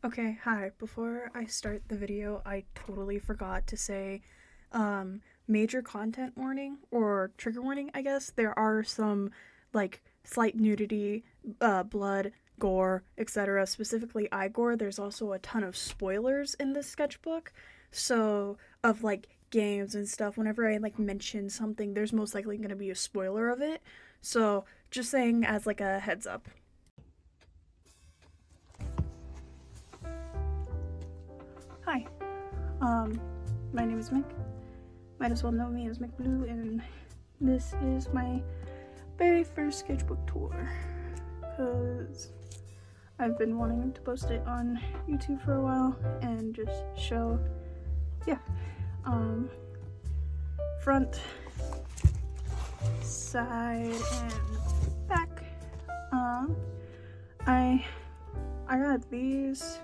Okay, hi. Before I start the video, I totally forgot to say major content warning or trigger warning, I guess. There are some like slight nudity, blood, gore, etc. Specifically eye gore. There's also a ton of spoilers in this sketchbook. So, of like games and stuff, whenever I like mention something, there's most likely going to be a spoiler of it. So, just saying as like a heads up. Hi. Um, my name is Mick. Might as well know me as Mick Blue, and this is my very first sketchbook tour. Because I've been wanting to post it on YouTube for a while and just show, yeah, front, side, and back. I got these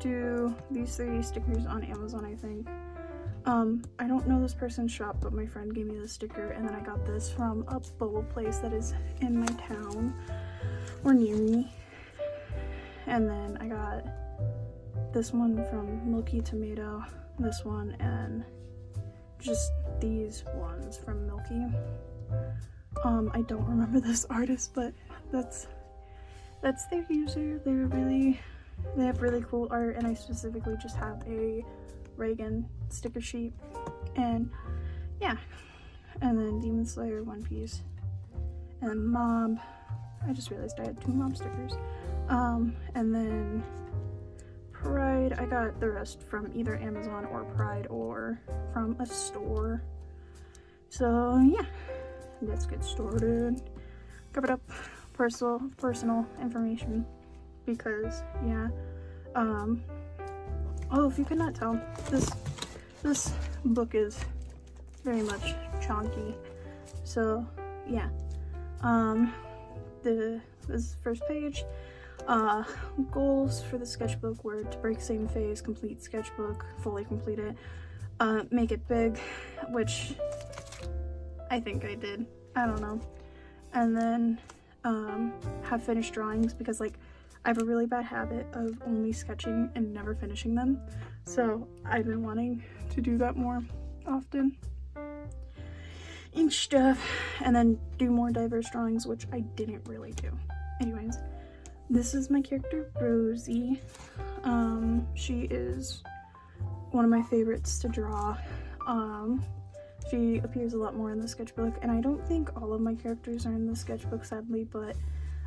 three stickers on Amazon, I think. I don't know this person's shop, but my friend gave me this sticker, and then I got this from a bubble place that is in my town or near me. And then I got this one from Milky Tomato, this one, and just these ones from Milky. I don't remember this artist, but that's their user. They have really cool art, and I specifically just have a reigen sticker sheet, and yeah. And then Demon Slayer, One Piece, and Mob. I just realized I had 2 Mob stickers. And then Pride, I got the rest from either Amazon or Pride or from a store. So yeah, let's get started. Covered up personal information because yeah. Oh, if you could not tell, this book is very much chonky. So yeah. This first page. Goals for the sketchbook were to break same phase, complete sketchbook, fully complete it, make it big, which I think I did. I don't know. And then have finished drawings, because like I have a really bad habit of only sketching and never finishing them. So I've been wanting to do that more often. Ink stuff, and then do more diverse drawings, which I didn't really do. Anyways, this is my character Rosie. She is one of my favorites to draw. She appears a lot more in the sketchbook, and I don't think all of my characters are in the sketchbook, sadly, but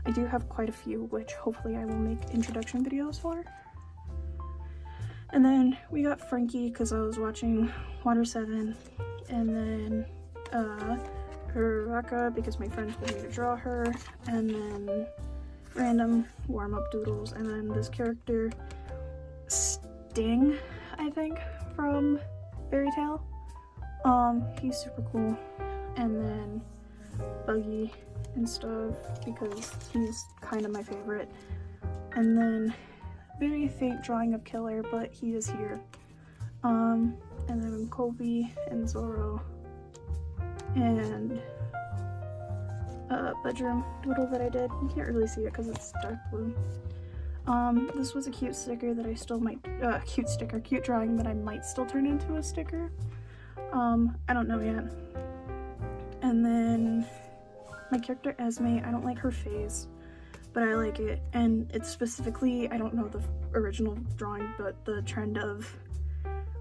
I do have quite a few, which hopefully I will make introduction videos for. And then we got Frankie, because I was watching Water 7, and then her Raka, because my friend told me to draw her, and then random warm-up doodles, and then this character Sting, I think, from Fairy Tail. He's super cool. And then Buggy and stuff, because he's kind of my favorite. And then very faint drawing of Killer, but he is here. And then Kobe and Zoro, and bedroom doodle that I did. You can't really see it because it's dark blue. This was a cute sticker that I still might, cute drawing that I might still turn into a sticker. I don't know yet. And then my character Esme, I don't like her face, but I like it. And it's specifically, I don't know the original drawing, but the trend of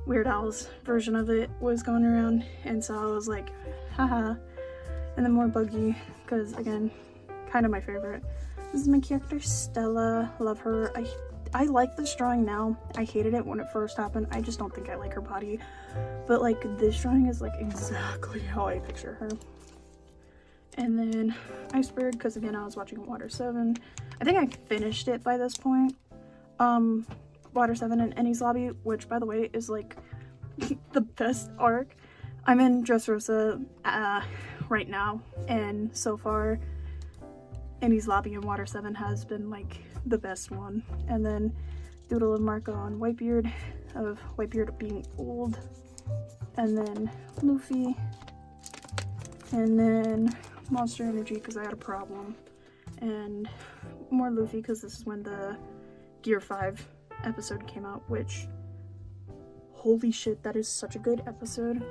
Weird Al's version of it was going around, and so I was like, haha. And then more Buggy, because again, kind of my favorite. This is my character Stella. Love her. I like this drawing now. I hated it when it first happened. I just don't think I like her body, but like this drawing is like exactly how I picture her. And then Iceberg, because again I was watching Water 7. I think I finished it by this point. Water 7 and Ennie's Lobby, which by the way is like the best arc. I'm in Dressrosa right now, and so far Ennie's Lobby and Water 7 has been like the best one. And then Doodle and Marco on Whitebeard, of Whitebeard being old. And then Luffy. And then Monster Energy, because I had a problem. And more Luffy, because this is when the Gear 5 episode came out, which, holy shit, that is such a good episode.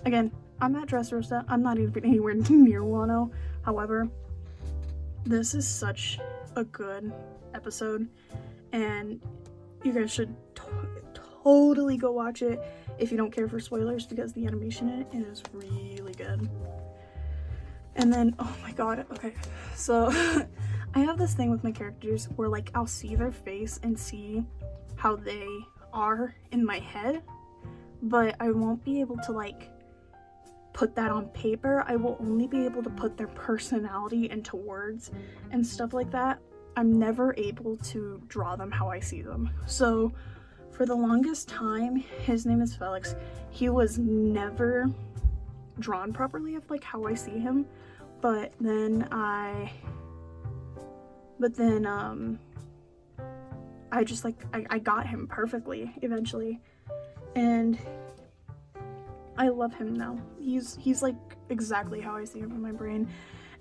Again, I'm at Dressrosa. I'm not even anywhere near Wano. However, this is such a good episode, and you guys should totally go watch it if you don't care for spoilers, because the animation in it is really good. And then, oh my god, okay, so I have this thing with my characters where, like, I'll see their face and see how they are in my head, but I won't be able to, like, put that on paper. I will only be able to put their personality into words and stuff like that. I'm never able to draw them how I see them. So for the longest time, his name is Felix, he was never drawn properly of, like, how I see him, but then I just, like, I got him perfectly eventually, and I love him now. He's like exactly how I see him in my brain.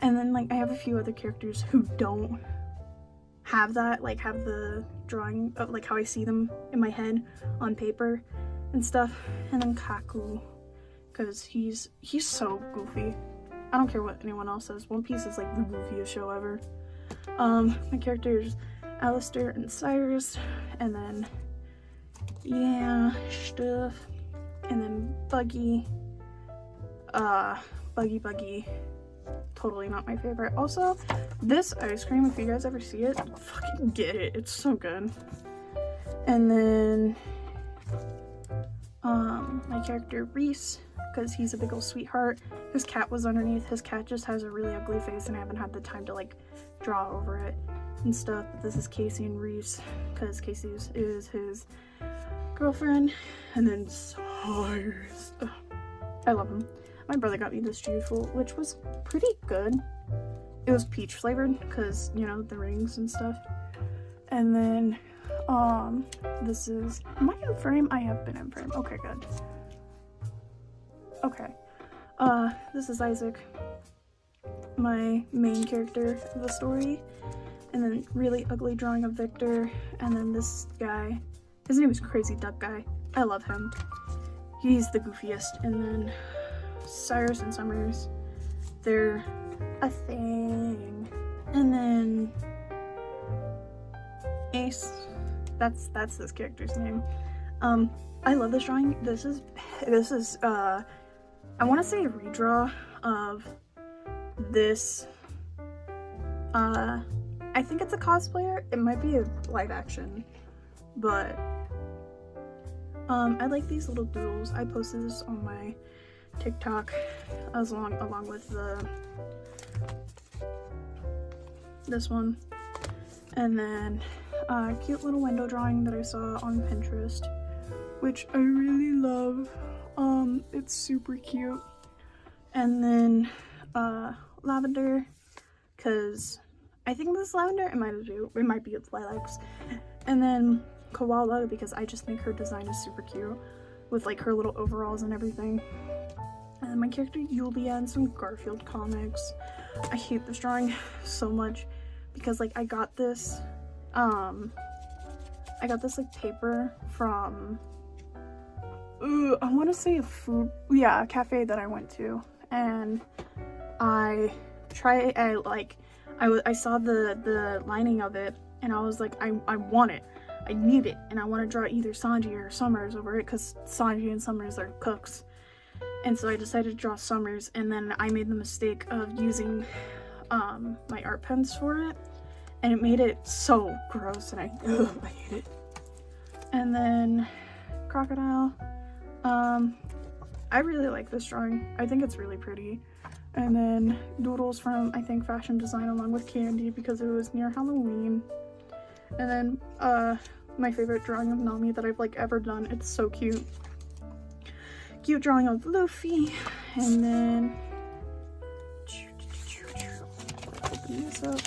And then, like, I have a few other characters who don't have that, like, have the drawing of, like, how I see them in my head on paper and stuff. And then Kaku, because he's so goofy. I don't care what anyone else says, One Piece is, like, the goofiest show ever. My characters, Alistair and Cyrus, and then, yeah, stuff. And then Buggy, Buggy, totally not my favorite. Also, this ice cream, if you guys ever see it, fucking get it, it's so good. And then, my character Reese, because he's a big old sweetheart. His cat was underneath. His cat just has a really ugly face, and I haven't had the time to, like, draw over it and stuff. But this is Casey and Reese, because Casey is his girlfriend. And then Cyrus. Ugh, I love him. My brother got me this Jewel, which was pretty good. It was peach flavored, because, you know, the rings and stuff. And then, this is, am I in frame? I have been in frame. Okay, good. Okay. This is Isaac, my main character of the story. And then really ugly drawing of Victor. And then this guy, his name is Crazy Duck Guy. I love him. He's the goofiest. And then Cyrus and Summers, they're a thing. And then Ace, that's this character's name. I love this drawing. This is I want to say a redraw of this. I think it's a cosplayer. It might be a live action, but I like these little doodles. I posted this on my TikTok along with this one, and then a cute little window drawing that I saw on Pinterest, which I really love. It's super cute. And then lavender, because I think this is lavender. It might be lilacs. And then koala, because I just think her design is super cute with, like, her little overalls and everything. And then my character Yulia and some Garfield comics. I hate this drawing so much because, like, I got this like paper from I want to say a cafe that I went to, and I saw the lining of it, and I was like, I want it, I need it, and I want to draw either Sanji or Summers over it, because Sanji and Summers are cooks. And so I decided to draw Summers, and then I made the mistake of using my art pens for it, and it made it so gross, and I hate it. And then Crocodile. I really like this drawing. I think it's really pretty. And then doodles from, I think, Fashion Design along with Candy, because it was near Halloween. And then my favorite drawing of Nami that I've, like, ever done. It's so cute. Cute drawing of Luffy. And then open this up.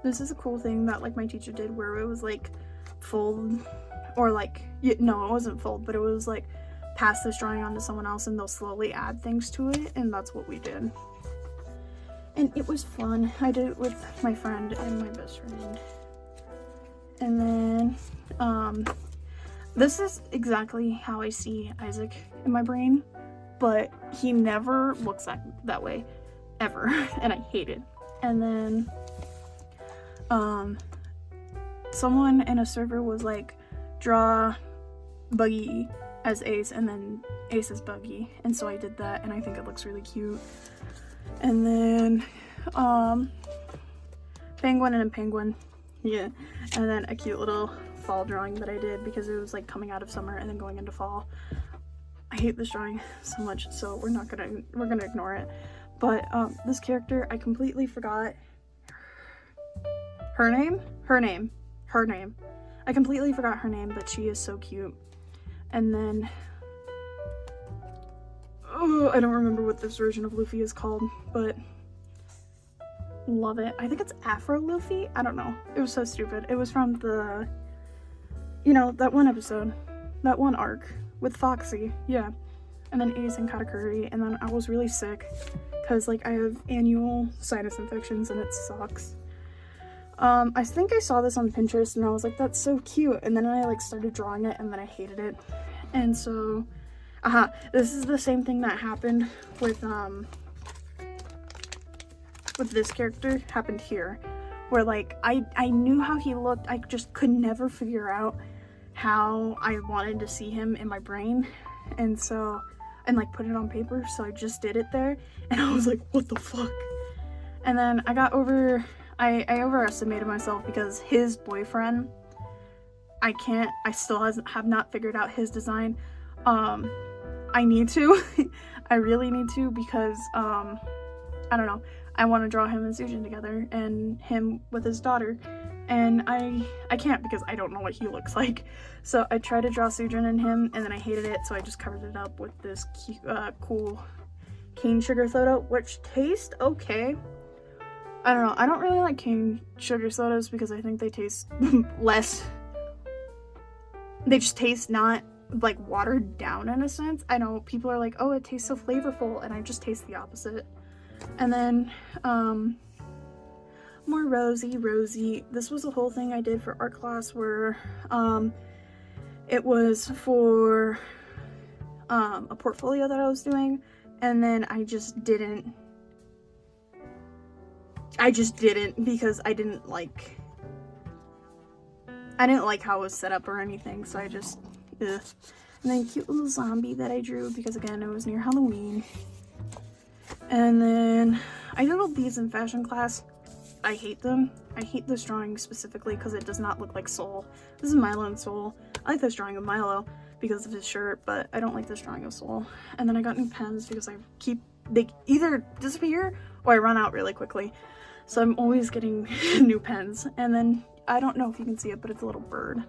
This is a cool thing that, like, my teacher did, where it was, like, fold, or, like, no, it wasn't fold, but it was, like, pass this drawing on to someone else and they'll slowly add things to it, and that's what we did. and it was fun. I did it with my friend and my best friend. And then, this is exactly how I see Isaac in my brain, but he never looks that way, ever, and I hate it. And then, someone in a server was like, draw Buggy as Ace, and then Ace as Buggy, and so I did that, and I think it looks really cute. And then, penguin and a penguin, yeah, and then a cute little fall drawing that I did because it was like coming out of summer and then going into fall. I hate this drawing so much, so we're gonna ignore it. But this character, I completely forgot her name. I completely forgot her name, but she is so cute. And then, oh, I don't remember what this version of Luffy is called, but love it. I think it's Afro Luffy. I don't know. It was so stupid. It was from the, you know, that one episode, that one arc with Foxy, yeah. And then Ace and Katakuri, and then I was really sick because like I have annual sinus infections and it sucks. I think I saw this on Pinterest and I was like, that's so cute, and then I like started drawing it and then I hated it. And so this is the same thing that happened with this character happened here, where like I knew how he looked, I just could never figure out how I wanted to see him in my brain, and like put it on paper, so I just did it there, and I was like, what the fuck? And then I overestimated myself because his boyfriend, I still have not figured out his design. I need to. I really need to, because I don't know, I want to draw him and Sujin together and him with his daughter, and I can't because I don't know what he looks like. So I tried to draw Sujin and him, and then I hated it, so I just covered it up with this cool cane sugar soda, which tastes okay. I don't know, I don't really like cane sugar sodas because I think they taste less, they just taste not like watered down in a sense. I know people are like, oh, it tastes so flavorful, and I just taste the opposite. And then more rosy. This was a whole thing I did for art class where it was for a portfolio that I was doing, and then I just didn't because I didn't like how it was set up or anything, so I just ugh. And then cute little zombie that I drew because again it was near Halloween. And then I doodled these in fashion class. I hate them. I hate this drawing specifically because it does not look like Soul. This is Milo and Soul. I like this drawing of Milo because of his shirt, but I don't like this drawing of Soul. And then I got new pens because they either disappear or I run out really quickly. So I'm always getting new pens. And then, I don't know if you can see it, but it's a little bird.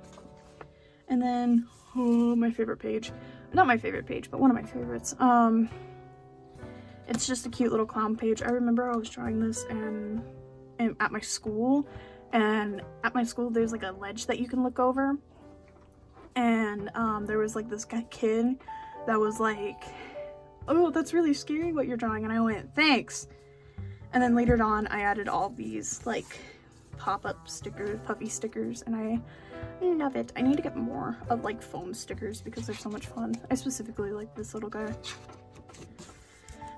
And then, oh, my favorite page. Not my favorite page, but one of my favorites. It's just a cute little clown page. I remember I was drawing this and at my school, and at my school there's like a ledge that you can look over, and there was like this kid that was like, oh, that's really scary what you're drawing, and I went, thanks. And then later on I added all these like pop-up stickers, puffy stickers, and I love it. I need to get more of like foam stickers because they're so much fun. I specifically like this little guy.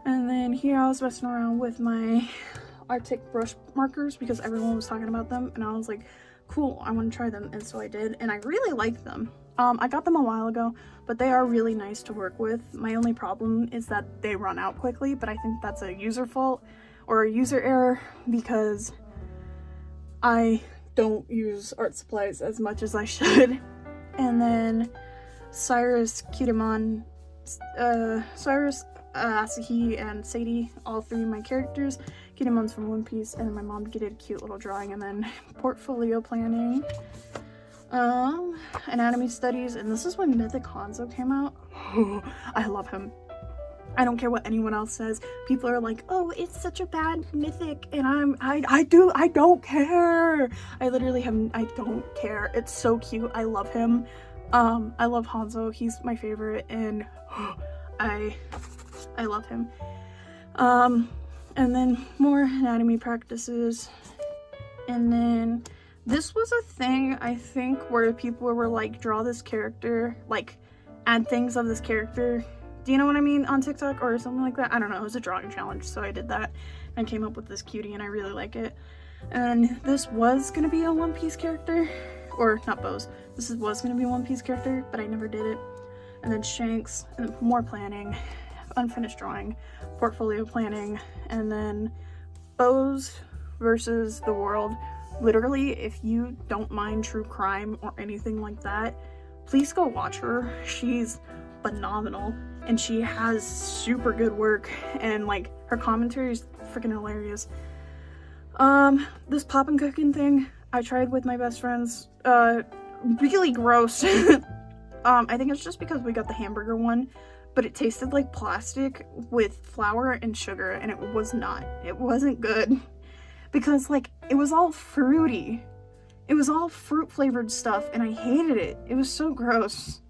And then here I was messing around with my Arctic brush markers because everyone was talking about them, and I was like, cool, I want to try them, and so I did, and I really like them. I got them a while ago, but they are really nice to work with. My only problem is that they run out quickly, but I think that's a user fault or a user error because I don't use art supplies as much as I should. And then Cyrus, Cutemon, Cyrus, Asahi, and Sadie, all three of my characters. Cutemon's from One Piece, and then my mom did a cute little drawing, and then portfolio planning, anatomy studies, and this is when Mythic Hanzo came out. I love him. I don't care what anyone else says. People are like, oh, it's such a bad Mythic, and I don't care. I literally I don't care. It's so cute. I love him. I love Hanzo. He's my favorite, and I love him. And then more anatomy practices. And then this was a thing, I think, where people were like, draw this character, like add things of this character. Do you know what I mean? On TikTok or something like that. I don't know. It was a drawing challenge, so I did that and came up with this cutie, and I really like it. And this was gonna be a One Piece character, or not Bose. This was gonna be a One Piece character, but I never did it. And then Shanks, and more planning, unfinished drawing, portfolio planning, and then Bose versus the world. Literally, if you don't mind true crime or anything like that, please go watch her. She's phenomenal, and she has super good work, and like her commentary is freaking hilarious. This poppin' cooking thing I tried with my best friends. Really gross. I think it's just because we got the hamburger one, but it tasted like plastic with flour and sugar, and it wasn't good. Because like, it was all fruity. It was all fruit flavored stuff, and I hated it. It was so gross.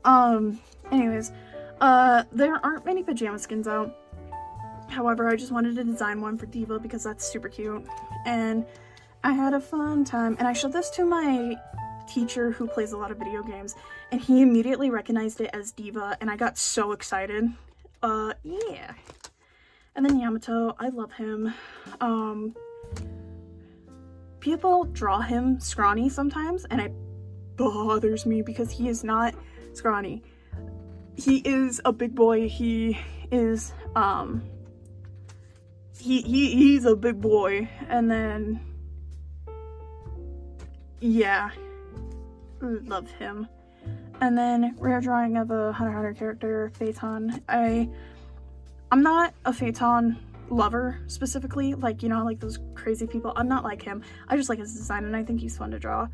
Anyways, there aren't many pajama skins out. However, I just wanted to design one for Diva because that's super cute. And I had a fun time. And I showed this to my teacher who plays a lot of video games, and he immediately recognized it as Diva, and I got so excited. Yeah. And then Yamato, I love him. People draw him scrawny sometimes, and it bothers me because he is not scrawny. He is a big boy. He is, he's a big boy. And then, yeah, love him. And then rare drawing of a Hunter x Hunter character, Phaeton. I'm not a Phaeton lover specifically, like, you know, like those crazy people. I'm not like him. I just like his design, and I think he's fun to draw.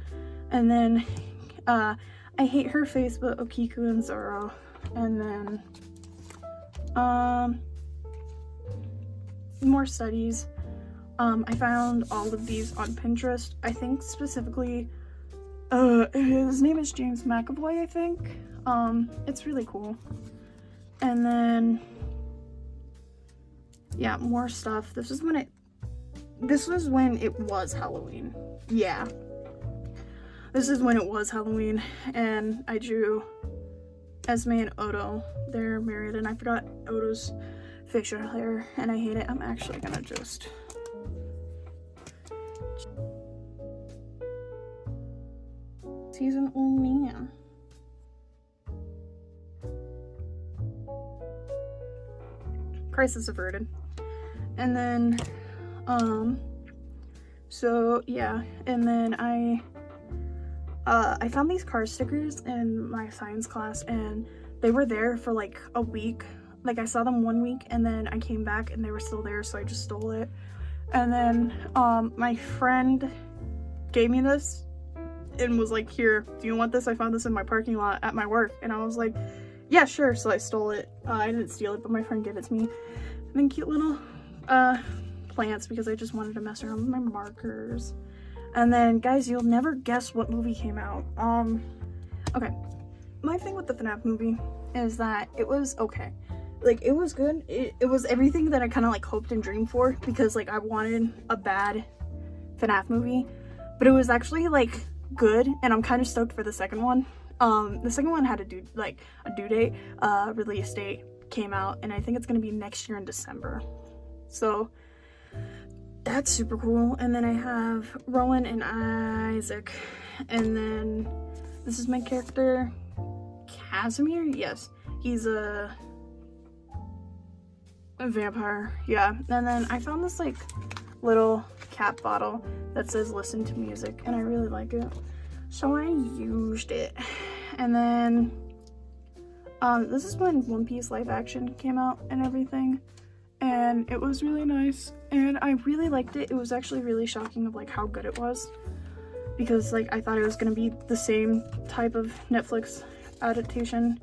And then I hate her face, but Okiku and Zoro. And then more studies. I found all of these on Pinterest. I think specifically his name is James McAvoy, I think. It's really cool. And then yeah, more stuff. This was when it was Halloween. Yeah. This is when it was Halloween, and I drew Esme and Odo. They're married, and I forgot Odo's facial hair, and I hate it. I'm actually gonna just... He's an old man. Crisis averted. And then, so yeah, and then I found these car stickers in my science class, and they were there for like a week. Like, I saw them 1 week, and then I came back and they were still there, so I just stole it. And then my friend gave me this and was like, here, do you want this? I found this in my parking lot at my work. And I was like, yeah, sure. So I stole it. I didn't steal it, but my friend gave it to me. And then cute little plants, because I just wanted to mess around with my markers. And then, guys, you'll never guess what movie came out. Okay. My thing with the FNAF movie is that it was okay. Like, it was good. It was everything that I kind of like hoped and dreamed for, because like I wanted a bad FNAF movie, but it was actually like good, and I'm kind of stoked for the second one. The second one had a due date, release date came out, and I think it's gonna be next year in December. So that's super cool. And then I have Rowan and Isaac, and then this is my character Casimir. Yes, he's a vampire. Yeah. And then I found this like little cap bottle that says listen to music, and I really like it, so I used it. And then this is when One Piece live action came out and everything, and it was really nice, and I really liked it. It was actually really shocking of like how good it was, because like I thought it was gonna be the same type of Netflix adaptation,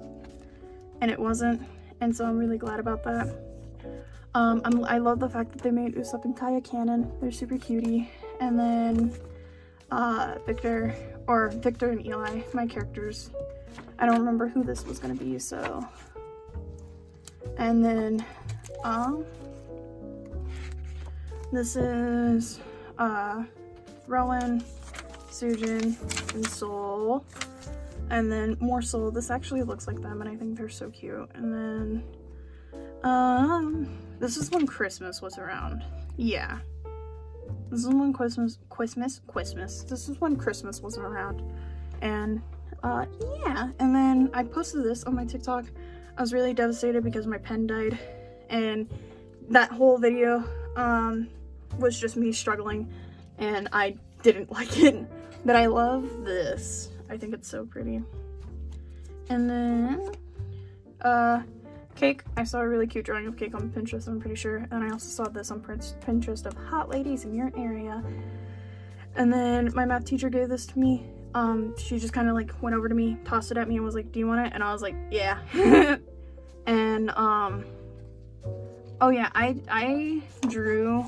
and it wasn't, and so I'm really glad about that. I love the fact that they made Usopp and Kaya canon. They're super cutie. And then Victor and Eli, my characters. I don't remember who this was gonna be, so. And then This is Rowan, Sujin, and Soul. And then more Soul. This actually looks like them, and I think they're so cute. And then this is when Christmas was around. Yeah. This is when Christmas. This is when Christmas wasn't around. And yeah. And then I posted this on my TikTok. I was really devastated because my pen died, and that whole video was just me struggling, and I didn't like it. But I love this. I think it's so pretty. And then cake. I saw a really cute drawing of cake on Pinterest, I'm pretty sure. And I also saw this on Pinterest of hot ladies in your area. And then my math teacher gave this to me. She just kind of like went over to me, tossed it at me, and was like, do you want it? And I was like, yeah. And oh yeah, I drew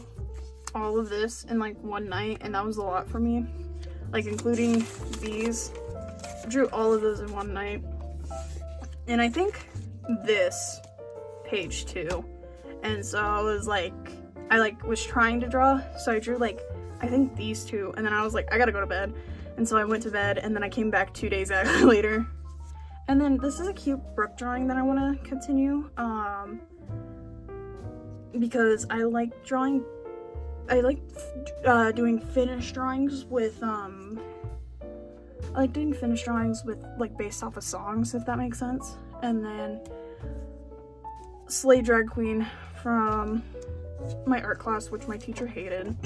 all of this in like one night, and that was a lot for me, like including these. I drew all of those in one night. And I think this page too. And so I was like, I was trying to draw, so I drew like I think these two, and then I was like, I gotta go to bed. And so I went to bed, and then I came back 2 days later. And then this is a cute Brooke drawing that I want to continue, because I like drawing, I like doing finished drawings with, like based off of songs, if that makes sense. And then Slay Drag Queen from my art class, which my teacher hated.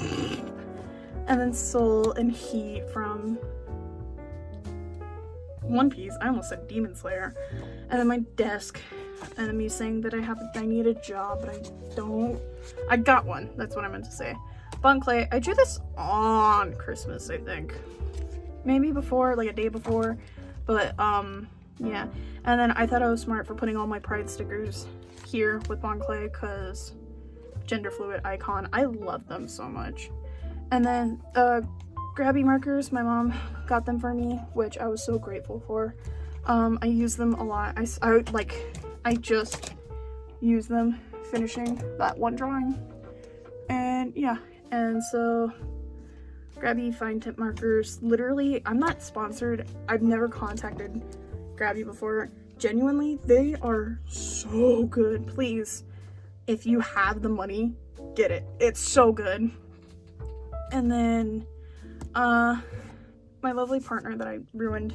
And then Soul and Heat from One Piece. I almost said Demon Slayer. And then my desk. And then me saying that I need a job, but I don't. I got one. That's what I meant to say. Bun Clay. I drew this on Christmas, I think. Maybe before, like a day before. But, yeah. And then I thought I was smart for putting all my Pride stickers here with Bon Clay, because gender fluid icon. I love them so much. And then grabby markers, my mom got them for me, which I was so grateful for. I use them a lot. I just use them finishing that one drawing. And yeah, and so grabby fine tip markers. Literally, I'm not sponsored. I've never contacted Grabby before. Genuinely, they are so good. Please, if you have the money, get it. It's so good. And then my lovely partner that I ruined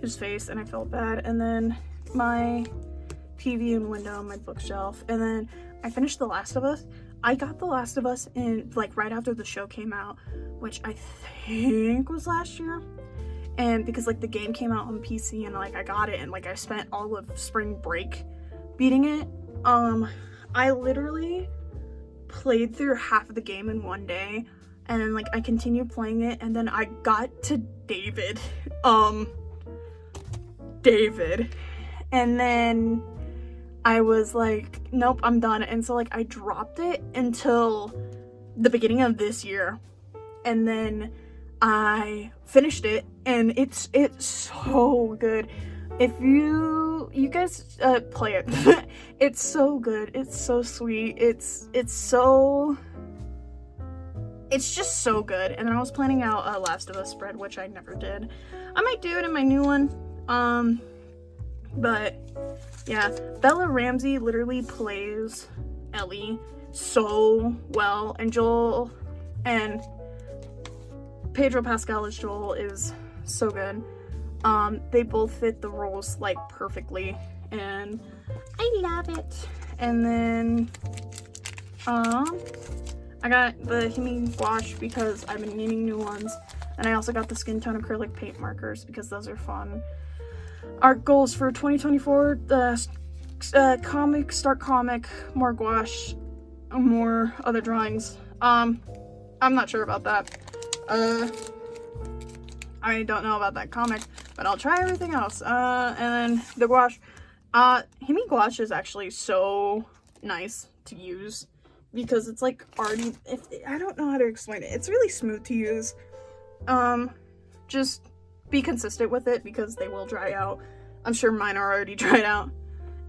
his face, and I felt bad. And then my TV and window on my bookshelf. And then I finished The Last of Us. I got The Last of Us in like right after the show came out, which I think was last year. And because like the game came out on PC, and like I got it, and like I spent all of spring break beating it. I literally played through half of the game in one day, and then like I continued playing it, and then I got to David. And then I was like, nope, I'm done. And so like I dropped it until the beginning of this year, and then I finished it, and it's so good. If you guys play it, it's so good. It's so sweet. It's just so good. And then I was planning out a Last of Us spread, which I never did. I might do it in my new one. But yeah, Bella Ramsey literally plays Ellie so well, and Joel and Pedro Pascal as Joel is so good. They both fit the roles like perfectly, and I love it. And then I got the Himi gouache because I've been needing new ones, and I also got the skin tone acrylic paint markers because those are fun. Art goals for 2024: start comic, more gouache, more other drawings. I'm not sure about that. I don't know about that comic, but I'll try everything else. And then the gouache. Himi gouache is actually so nice to use because it's like already, I don't know how to explain it. It's really smooth to use. Just be consistent with it because they will dry out. I'm sure mine are already dried out.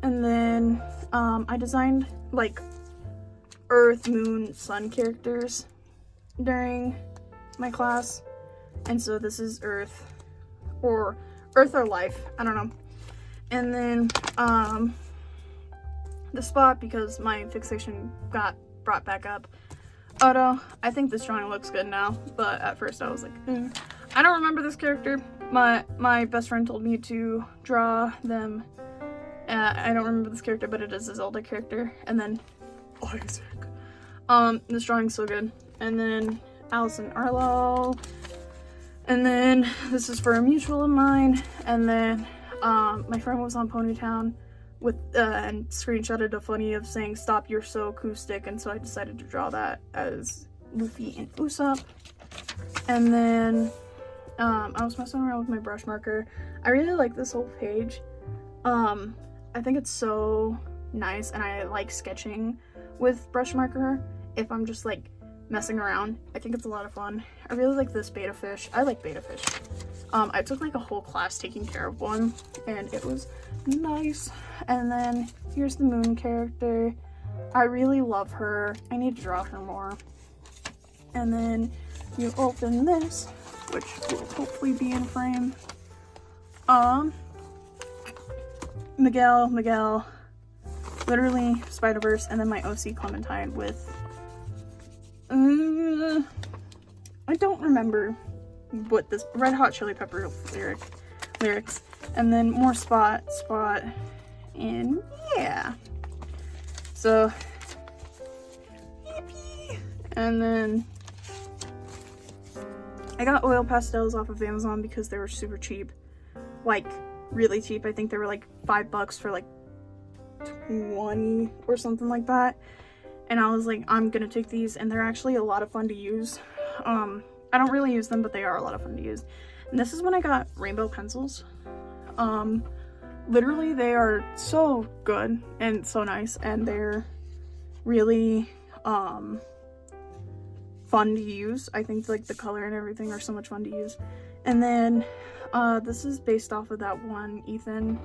And then I designed like Earth, Moon, Sun characters during my class. And so this is Earth or Life, I don't know. And then the spot, because my fixation got brought back up. Although I think this drawing looks good now, but at first I was like, I don't remember this character. My best friend told me to draw them. I don't remember this character, but it is a Zelda character. And then Isaac. This drawing's so good. And then Allison Arlo. And then this is for a mutual of mine. And then my friend was on Ponytown with and screenshotted a funny of saying "Stop, you're so acoustic," and so I decided to draw that as Luffy and Usopp. And then I was messing around with my brush marker. I really like this whole page. I think it's so nice, and I like sketching with brush marker if I'm just like messing around. I think it's a lot of fun. I really like this beta fish. I like beta fish. I took like a whole class taking care of one, and it was nice. And then here's the Moon character. I really love her. I need to draw her more. And then you open this, which will hopefully be in frame. Miguel, literally Spider-Verse, and then my OC Clementine with I don't remember what this Red Hot Chili Pepper lyrics, and then more spot, and yeah. So yippee. And then I got oil pastels off of Amazon because they were super cheap, like really cheap. I think they were like $5 for like 20 or something like that. And I was like, I'm gonna take these, and they're actually a lot of fun to use. I don't really use them, but they are a lot of fun to use. And this is when I got rainbow pencils. Literally, they are so good and so nice, and they're really fun to use. I think like the color and everything are so much fun to use. And then this is based off of that one Ethan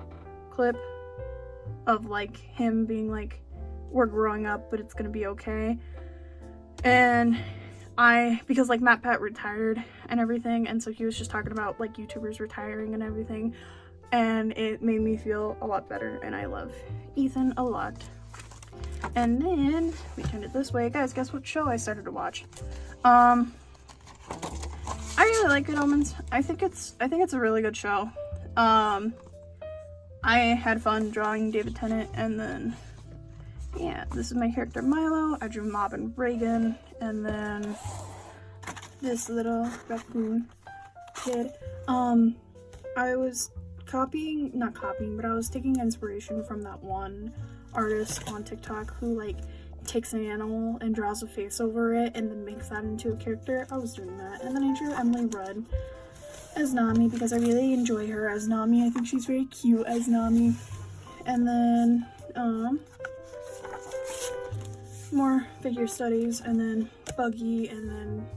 clip of like him being like, we're growing up, but it's gonna be okay. And because like Matt Pat retired and everything, and so he was just talking about like YouTubers retiring and everything, and it made me feel a lot better, and I love Ethan a lot. And then we turned it this way. Guys, guess what show I started to watch? I really like Good Omens. I think it's a really good show. I had fun drawing David Tennant, and then yeah, this is my character Milo. I drew Mob and Reigen, and then this little raccoon kid. I was not copying, but I was taking inspiration from that one artist on TikTok who like takes an animal and draws a face over it and then makes that into a character. I was doing that. And then I drew Emily Rudd as Nami because I really enjoy her as Nami. I think she's very cute as Nami. And then more figure studies, and then Buggy, and then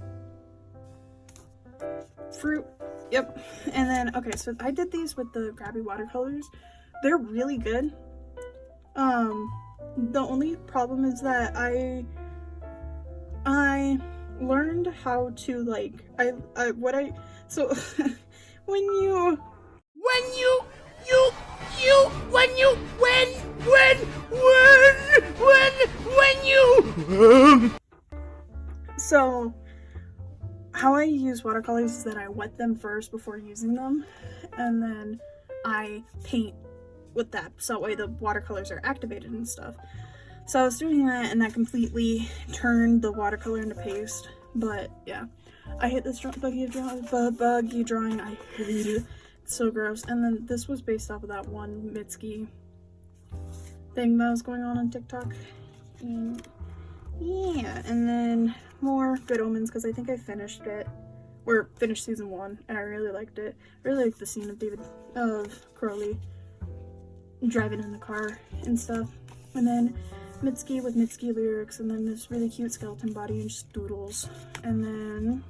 Fruit. Yep. And then okay, so I did these with the Grabby watercolors. They're really good. The only problem is that I learned how to like so when you so how I use watercolors is that I wet them first before using them, and then I paint with that, so that way the watercolors are activated and stuff. So I was doing that, and that completely turned the watercolor into paste. But yeah, I hate this buggy drawing. I hate it. It's so gross. And then this was based off of that one Mitski thing that was going on TikTok. And yeah, and then more Good Omens because I think I finished it, or finished season 1, and I really liked it. I really liked the scene of Crowley driving in the car and stuff. And then Mitski with Mitski lyrics, and then this really cute skeleton body and just doodles. And then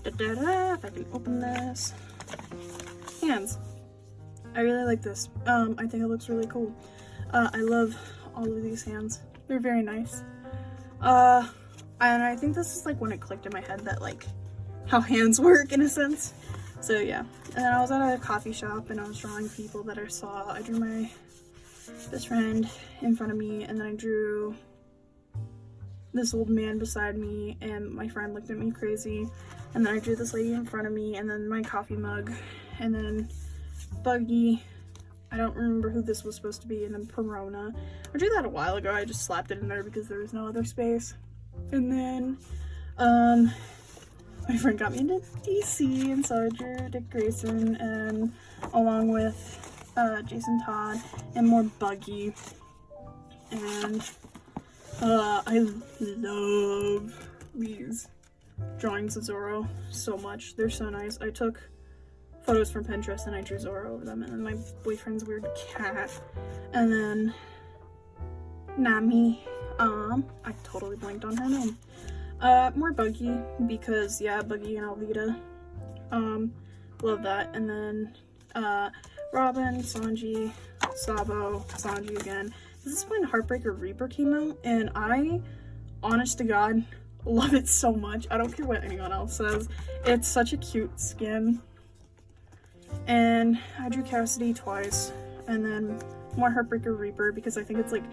if I can open this, hands. I really like this. I think it looks really cool. I love all of these hands. They're very nice. And I think this is like when it clicked in my head that like how hands work in a sense. So yeah. And then I was at a coffee shop and I was drawing people that I saw. I drew my best friend in front of me, and then I drew this old man beside me, and my friend looked at me crazy. And then I drew this lady in front of me, and then my coffee mug, and then Buggy. I don't remember who this was supposed to be, and then Perona. I drew that a while ago. I just slapped it in there because there was no other space. And then my friend got me into DC, and so I drew Dick Grayson, and along with Jason Todd, and more Buggy. And I love these drawings of Zorro so much. They're so nice. I took photos from Pinterest and I drew Zorro over them, and then my boyfriend's weird cat, and then Nami. I totally blanked on her name. More Buggy, because yeah, Buggy and Alvita. Love that. And then Robin, Sanji, Sabo, Sanji again. This is when Heartbreaker Reaper came out, and I, honest to God, love it so much. I don't care what anyone else says. It's such a cute skin. And I drew Cassidy twice, and then more Heartbreaker Reaper because I think it's like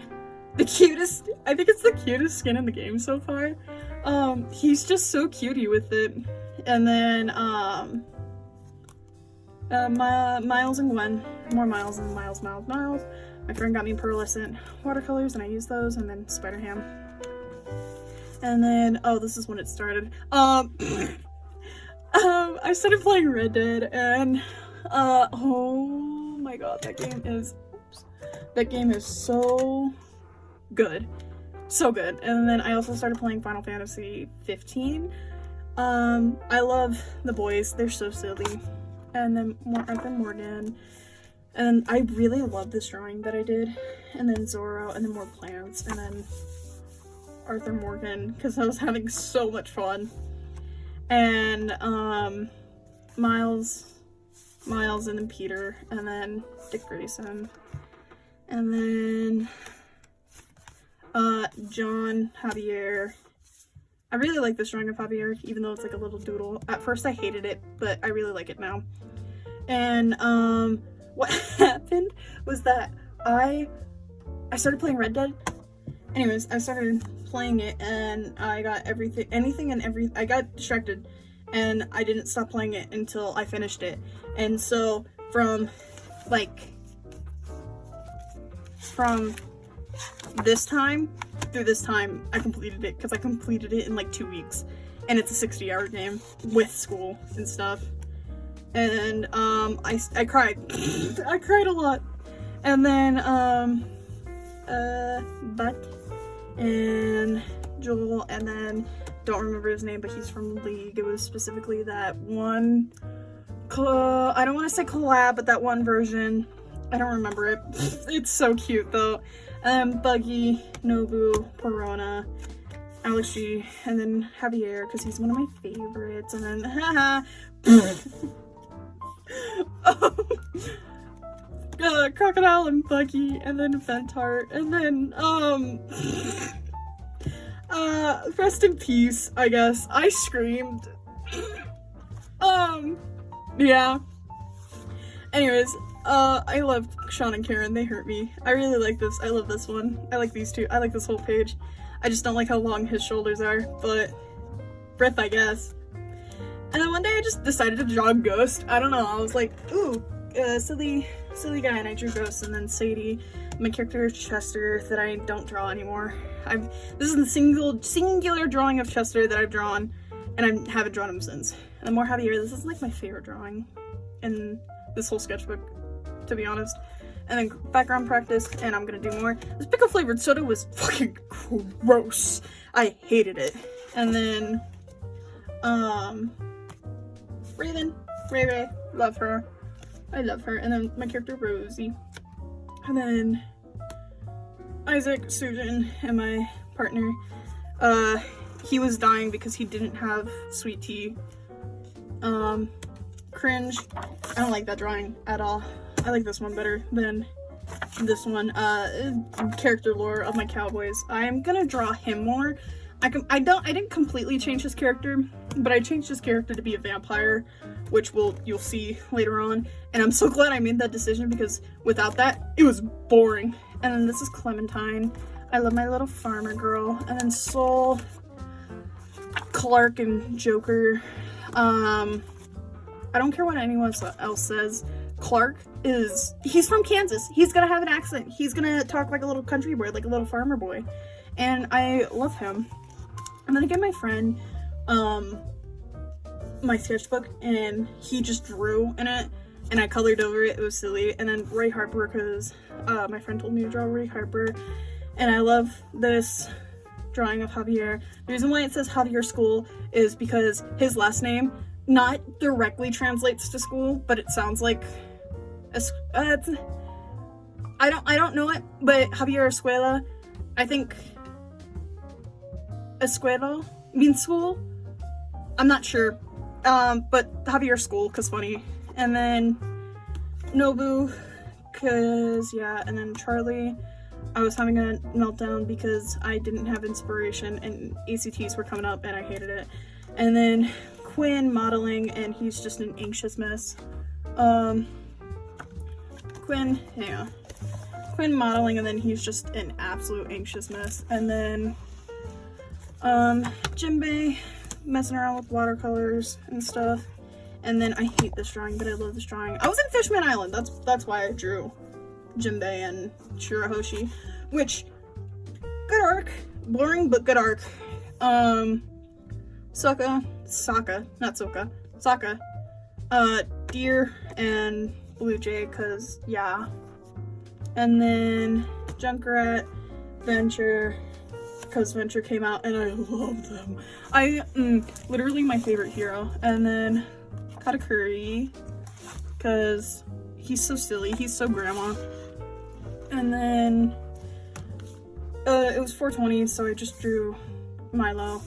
the cutest. I think it's the cutest skin in the game so far. He's just so cutie with it. And then Miles and Gwen, more Miles and Miles. My friend got me pearlescent watercolors, and I used those, and then Spider-Ham. And then, oh, this is when it started. I started playing Red Dead, and oh my god, that game is so good. So good. And then I also started playing Final Fantasy 15. I love the boys, they're so silly. And then more Arthur Morgan. And I really love this drawing that I did. And then Zorro, and then more plants, and then Arthur Morgan, because I was having so much fun. And Miles, and then Peter, and then Dick Grayson, and then John, Javier. I really like this drawing of Javier, even though it's like a little doodle. At first I hated it, but I really like it now. And what happened was that I started playing Red Dead. Anyways, I started playing it, and I got I got distracted, and I didn't stop playing it until I finished it. And so from this time through this time, I completed it, because I completed it in like 2 weeks, and it's a 60-hour game with school and stuff. And I cried. I cried a lot. And then Buck and Joel, and then don't remember his name, but he's from League. It was specifically that one I don't want to say collab, but that one version. I don't remember it. It's so cute though. Buggy, Nobu, Perona, Alex G, and then Javier, because he's one of my favorites. And then haha Crocodile and Buggy, and then Ventart, and then rest in peace, I guess. I screamed. Yeah. Anyways, I love Sean and Karen. They hurt me. I really like this. I love this one. I like these two. I like this whole page. I just don't like how long his shoulders are, but rip, I guess. And then one day I just decided to draw Ghost. I don't know. I was like, ooh, silly guy, and I drew Ghost. And then Sadie, my character is Chester, that I don't draw anymore. This is the singular drawing of Chester that I've drawn, and I haven't drawn him since. And then more Javier. This is like my favorite drawing in this whole sketchbook, to be honest. And then background practice, and I'm gonna do more. This pickle flavored soda was fucking gross. I hated it. And then Raven, Ray, love her. I love her. And then my character Rosie. And then Isaac, Susan, and my partner. He was dying because he didn't have sweet tea. Cringe. I don't like that drawing at all. I like this one better than this one, character lore of my cowboys. I'm gonna draw him more. I didn't completely change his character, but I changed his character to be a vampire, which you'll see later on. And I'm so glad I made that decision, because without that, it was boring. And then this is Clementine. I love my little farmer girl. And then Soul, Clark, and Joker. I don't care what anyone else says. Clark he's from Kansas. He's gonna have an accent. He's gonna talk like a little country boy, like a little farmer boy. And I love him. And then I get my friend, my sketchbook, and he just drew in it, and I colored over it. It was silly. And then Ray Harper, because my friend told me to draw Ray Harper, and I love this drawing of Javier. The reason why it says Javier School is because his last name not directly translates to school, but it sounds like I don't know it, but Javier Escuela, I think Escuela means school. I'm not sure. But Javier School, cause funny. And then Nobu, cause yeah, and then Charlie. I was having a meltdown because I didn't have inspiration and ACTs were coming up and I hated it. And then Quinn modeling, and he's just an anxious mess. Quinn modeling, and then he's just an absolute anxious mess. And then Jinbei messing around with watercolors and stuff. And then I hate this drawing, but I love this drawing. I was in Fishman Island. That's why I drew Jinbei and Shirahoshi, which good arc, boring but good arc. Sokka, Deer and Blue Jay, cause yeah. And then Junkrat, Venture, cause Venture came out and I love them. Literally my favorite hero. And then Katakuri, cause he's so silly, he's so grandma. And then it was 420, so I just drew Milo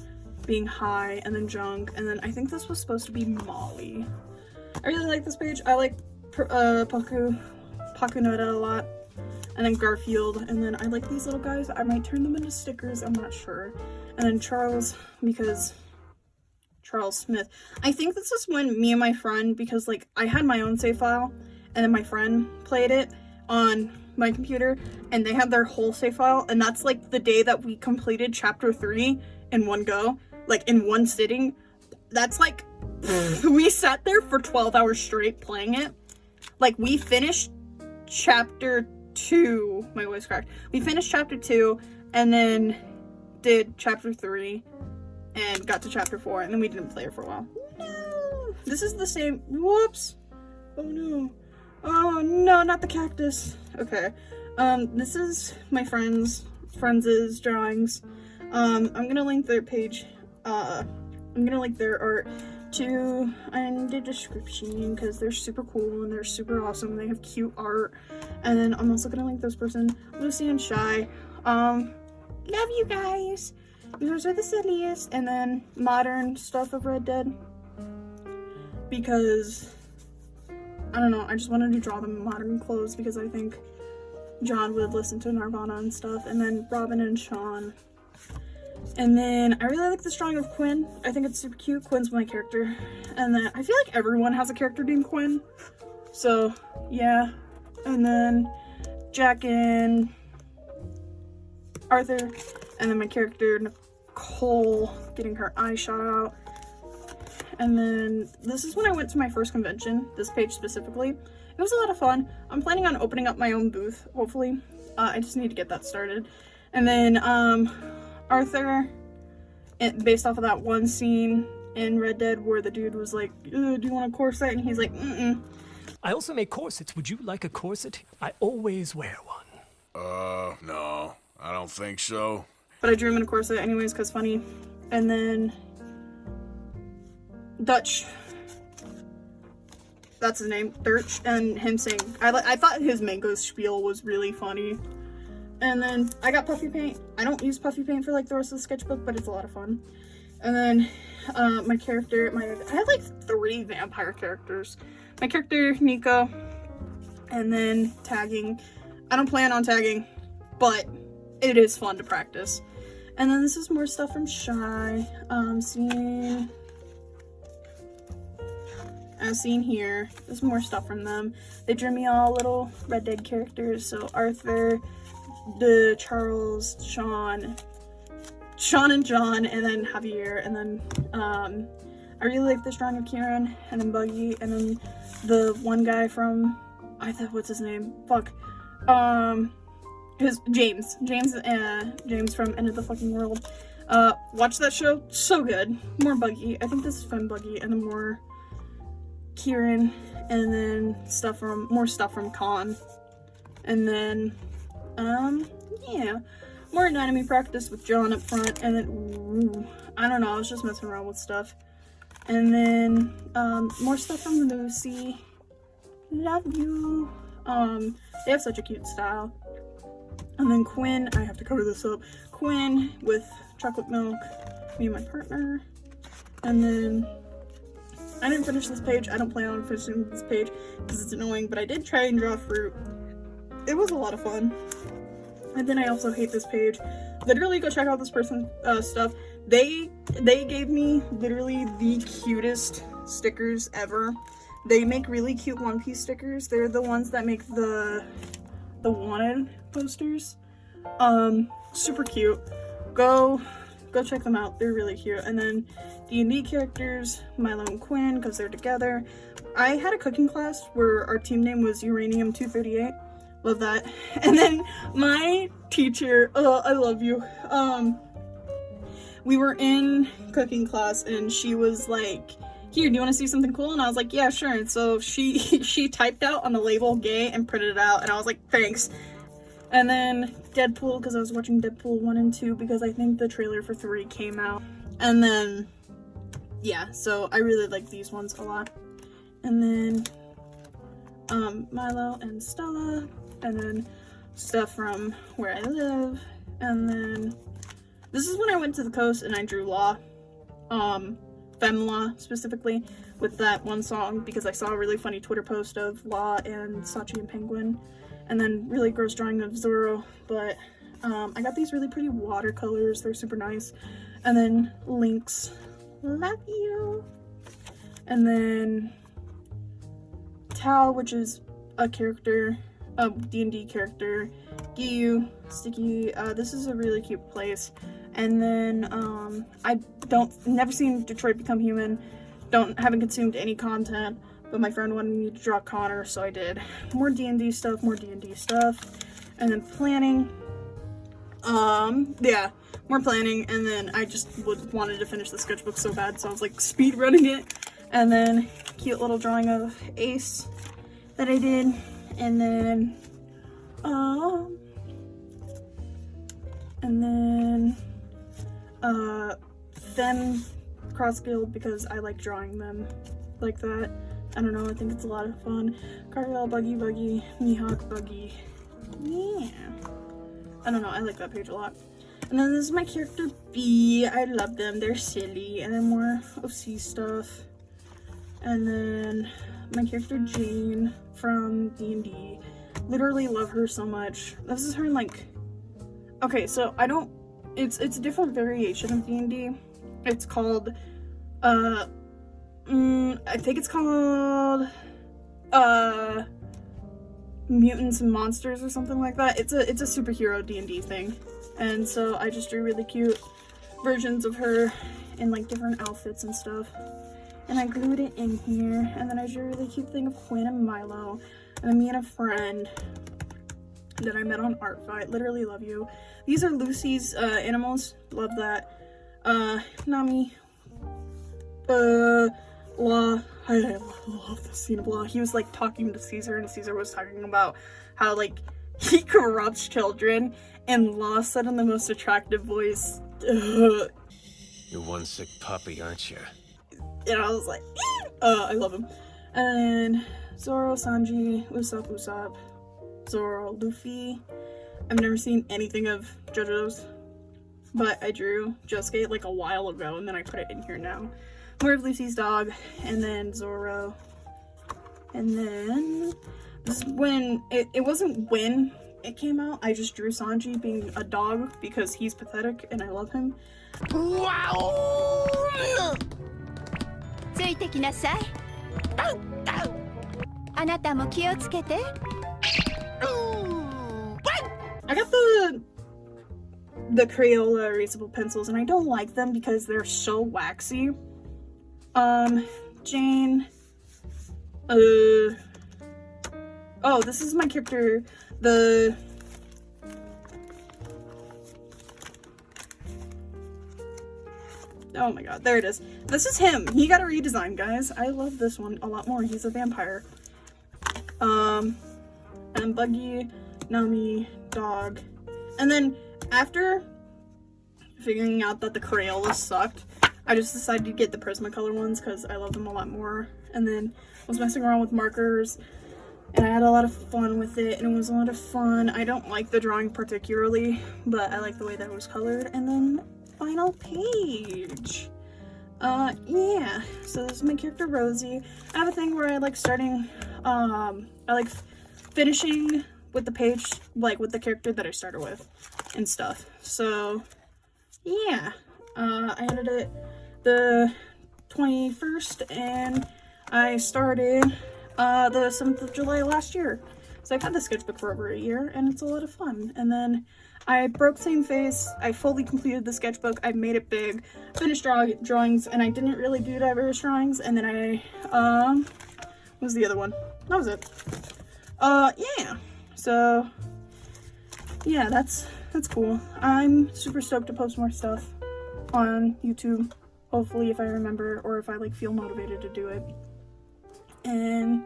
being high, and then Junk, and then I think this was supposed to be Molly. I really like this page. I like Pakunoda a lot, and then Garfield, and then I like these little guys. I might turn them into stickers, I'm not sure. And then Charles, because Charles Smith. I think this is when me and my friend, because like I had my own save file, and then my friend played it on my computer, and they had their whole save file, and that's like the day that we completed chapter 3 in one go. Like in one sitting. That's like, we sat there for 12 hours straight playing it. Like we finished chapter 2, my voice cracked. We finished chapter 2 and then did chapter 3 and got to chapter 4 and then we didn't play it for a while. No! This is the same, whoops! Oh no. Oh no, not the cactus. Okay. This is my friends' drawings. I'm gonna link their page. I'm gonna link their art in the description because they're super cool and they're super awesome. They have cute art. And then I'm also gonna link this person, Lucy and Shy. Love you guys. Yours are the silliest. And then modern stuff of Red Dead, because I don't know, I just wanted to draw them in modern clothes because I think John would listen to Nirvana and stuff. And then Robin and Sean. And then I really like this drawing of Quinn. I think it's super cute. Quinn's my character. And then I feel like everyone has a character named Quinn. So yeah. And then Jack and Arthur. And then my character Nicole getting her eye shot out. And then this is when I went to my first convention, this page specifically. It was a lot of fun. I'm planning on opening up my own booth, hopefully. I just need to get that started. And then Arthur, based off of that one scene in Red Dead where the dude was like, do you want a corset? And he's like, mm-mm. I also make corsets. Would you like a corset? I always wear one. No, I don't think so. But I drew him in a corset anyways, because funny. And then Dutch, that's his name, Dirch, and him saying, I thought his mango spiel was really funny. And then I got puffy paint. I don't use puffy paint for like the rest of the sketchbook, but it's a lot of fun. And then my character, I had like 3 vampire characters. My character, Nico, and then tagging I don't plan on tagging, but it is fun to practice. And then this is more stuff from Shy. As seen here, there's more stuff from them. They drew me all little Red Dead characters, so Arthur, Charles, Sean and John, and then Javier, and then I really like this drawing of Kieran, and then Buggy, and then the one guy from, what's his name? Fuck. James from End of the Fucking World. Watch that show, so good. More Buggy. I think this is from Buggy, and then more Kieran, and then more stuff from Con, and then yeah, more anatomy practice with John up front, and then I don't know, I was just messing around with stuff, and then more stuff from Lucy. Love you. They have such a cute style. And then Quinn, I have to cover this up. Quinn with chocolate milk, me and my partner, and then I didn't finish this page. I don't plan on finishing this page because it's annoying, but I did try and draw fruit. It was a lot of fun. And then I also hate this page. Literally go check out this person's stuff. They gave me literally the cutest stickers ever. They make really cute One Piece stickers. They're the ones that make the wanted posters. Super cute. Go check them out. They're really cute. And then D&D characters, Milo and Quinn, because they're together. I had a cooking class where our team name was Uranium 238. Love that. And then my teacher, I love you. We were in cooking class and she was like, here, do you want to see something cool? And I was like, yeah, sure. And so she typed out on the label gay and printed it out, and I was like, thanks. And then Deadpool, because I was watching Deadpool 1 and 2 because I think the trailer for 3 came out. And then, yeah, so I really like these ones a lot. And then Milo and Stella, and then stuff from where I live. And then this is when I went to the coast and I drew Law, Femla specifically, with that one song because I saw a really funny Twitter post of Law and Sachi and Penguin. And then really gross drawing of Zoro, but I got these really pretty watercolors. They're super nice. And then Lynx, love you. And then Tao, which is a character, a D&D character. Giyu, Sticky. This is a really cute place. And then never seen Detroit Become Human. Haven't consumed any content. But my friend wanted me to draw Connor, so I did. More D&D stuff, and then planning. Yeah, more planning, and then I just wanted to finish the sketchbook so bad, so I was like speed running it. And then cute little drawing of Ace that I did, and then Fem Cross Guild because I like drawing them like that. I don't know, I think it's a lot of fun. Carvel, Buggy, Mihawk, Buggy. Yeah. I don't know, I like that page a lot. And then this is my character B. I love them, they're silly. And then more OC stuff. And then my character Jane from D&D. Literally love her so much. This is her in like... Okay, so it's a different variation of D&D. It's called, I think it's called Mutants and Monsters or something like that. It's a superhero D&D thing, and so I just drew really cute versions of her in like different outfits and stuff, and I glued it in here. And then I drew a really cute thing of Quinn and Milo, and then me and a friend that I met on Art Fight. Literally love you. These are Lucy's animals. Love that. Nami. Law. I love the scene of Law. He was like talking to Caesar, and Caesar was talking about how like he corrupts children, and Law said in the most attractive voice, "Ugh." You're one sick puppy, aren't you? And I was like, I love him. And Zoro, Sanji, Usopp, Zoro, Luffy. I've never seen anything of JoJo's, but I drew Josuke like a while ago, and then I put it in here now. More of Lucy's dog, and then Zoro. And then this is when, it wasn't when, it came out, I just drew Sanji being a dog because he's pathetic and I love him. ついてきなさい。あなたも気をつけて。I got the Crayola erasable pencils and I don't like them because they're so waxy. Jane. Oh, this is my character, oh my god, there it is. This is him. He got a redesign, guys. I love this one a lot more. He's a vampire. And Buggy, Nami, dog. And then after figuring out that the Crayolas sucked, I just decided to get the Prismacolor ones because I love them a lot more. And then I was messing around with markers and I had a lot of fun with it and it was a lot of fun. I don't like the drawing particularly, but I like the way that it was colored. And then final page. Yeah, so this is my character Rosie. I have a thing where I like starting, I like finishing with the page, like with the character that I started with and stuff. So yeah, I ended it the 21st and I started the 7th of July last year. So I've had the sketchbook for over a year and it's a lot of fun. And then I broke same face, I fully completed the sketchbook, I made it big, finished drawings, and I didn't really do diverse drawings, and then I, what was the other one? That was it. Yeah. So, yeah, that's cool. I'm super stoked to post more stuff on YouTube, hopefully if I remember, or if I, like, feel motivated to do it. And,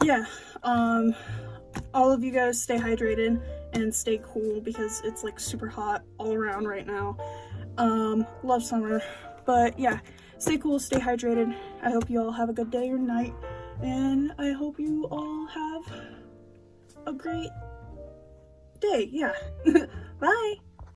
yeah, all of you guys stay hydrated and stay cool because it's like super hot all around right now. Love summer, but yeah, stay cool, stay hydrated. I hope you all have a good day or night, and I hope you all have a great day. Yeah. Bye.